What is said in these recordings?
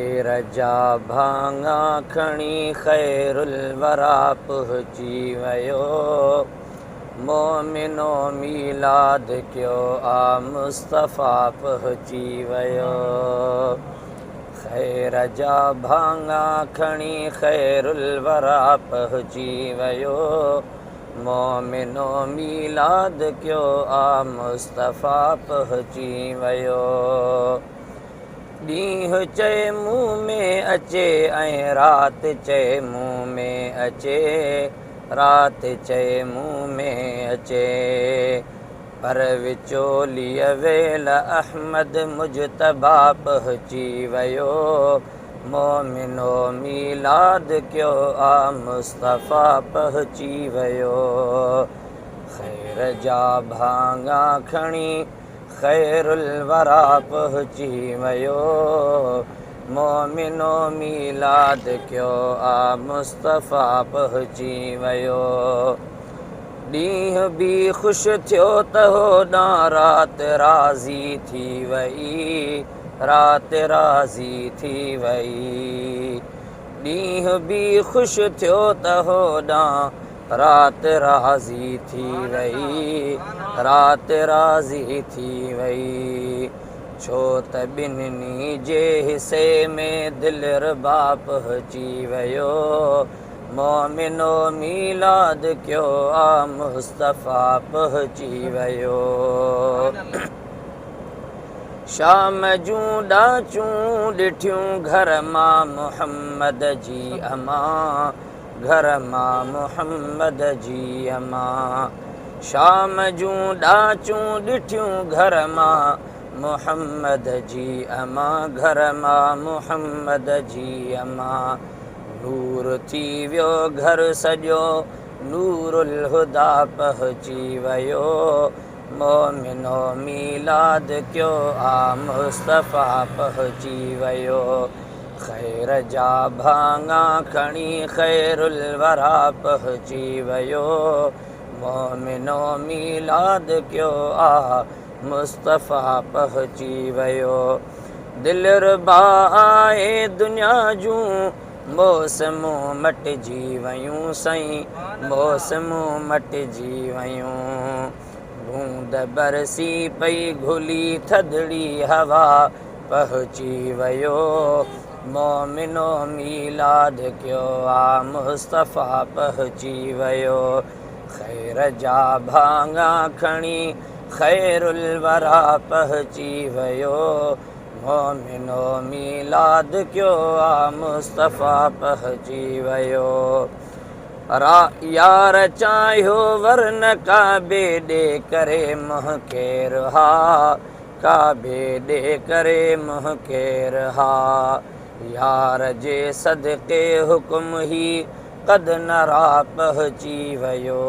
रजा भाङा खणी ख़ैरुल वरा पहुची वियो। मोमिनो मीलाद कयो आ मुस्तफ़ा पहुची वियो। ख़ैर जा भाङा खणी ख़ैरुल वरा पहुची वियो। मोमिनो मीलाद कयो आ मुस्तफ़ा पहुची वियो। ॾींहुं चए मुंहुं में अचे ऐं राति चए मुंहुं में अचे, राति चए मुंहुं में अचे। पर विचोलीअ वेल अहमद मुजतबा पहुची वियो। मोमिनो मीलाद कयो आ मुस्तफ़ा पहुची वियो। ख़ैर जा भाङा खणी ख़ैरुल वरा पहुची वियो। मोमिनो मीलाद कयो आ मुस्तफ़ा पहुची वियो। ॾींहुं बि ख़ुशि थियो त होॾां राति राज़ी थी वई, राति राज़ी थी वई। ॾींहुं बि ख़ुशि थियो त होॾां राति राज़ी थी वई, राति राज़ी थी वई। छो त ॿिन्हिनि जे हिसे में दिलरुबा पहुची वियो। मोमिनो मीलाद कयो आ मुस्तफ़ा पहुची वियो। शाम जूं ॾाचूं ॾिठियूं घर मां मुहम्मद जी अमां, घर मां मुहम्मद जी अमां। शाम जूं ॾाचूं ॾिठियूं घर मां मुहम्मद जी अमां, घर मां मुहम्मद जी अमां। नूर थी वियो घर सॼो, नूरुल हुदा पहुची वियो। मोमिनो मीलाद कयो आ मुस्तफ़ा पहुची वियो। ख़ैर जा भाङा खणी ख़ैरुल वरा पहुची वियो। मोमिनो मीलाद कयो आ मुस्तफ़ा पहुची वियो। दिलरुबा आहे दुनिया जूं मौसमूं मटिजी वयूं साईं, मौसमूं मटिजी वयूं। बूंद बरसी पई घुली थधिड़ी हवा पहुची वियो। मोमिनो मीलाद कयो आ मुस्तफ़ा पहुची वियो। ख़ैर जा भाङा खणी ख़ैरुल वरा पहुची वियो। मोमिनो मीलाद कयो आ मुस्तफ़ा पहुची वियो। यार चाहियो वरन काबे ॾे करे मुंहुं केर हा, काबे ॾे करे मुंहुं केर हा। यार जे सदके हुकुम ही क़द नरा पहुची वियो।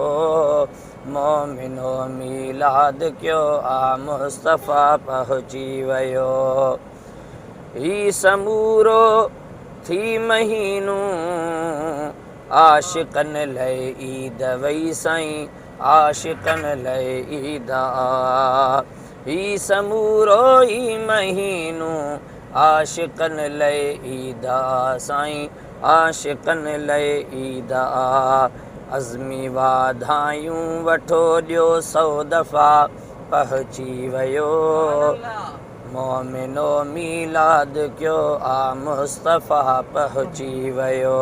मोमिनो मीलाद कयो आ मुस्तफ़ा पहुची वियो। ही समूरो थी महीनू आशिक़नि लाइ ईद वई साईं, आशिक़नि लाइ ईद आ। ही समूरो ई महीनू आशिक़नि लाइ ईद आ साईं, आशिक़नि लाइ ईद आ। अज़मी वाधायूं वठो ॾियो सौ दफ़ा पहुची वियो। मोमिनो मीलाद कयो आ मुस्तफ़ा पहुची वियो।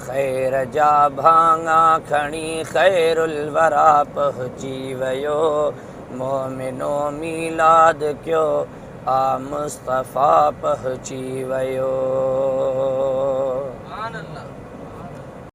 ख़ैर जा भाङा खणी ख़ैरुल वरा पहुची वियो। मोमिनो मीलाद कयो आ मुस्तफ़ा पहुची वियो।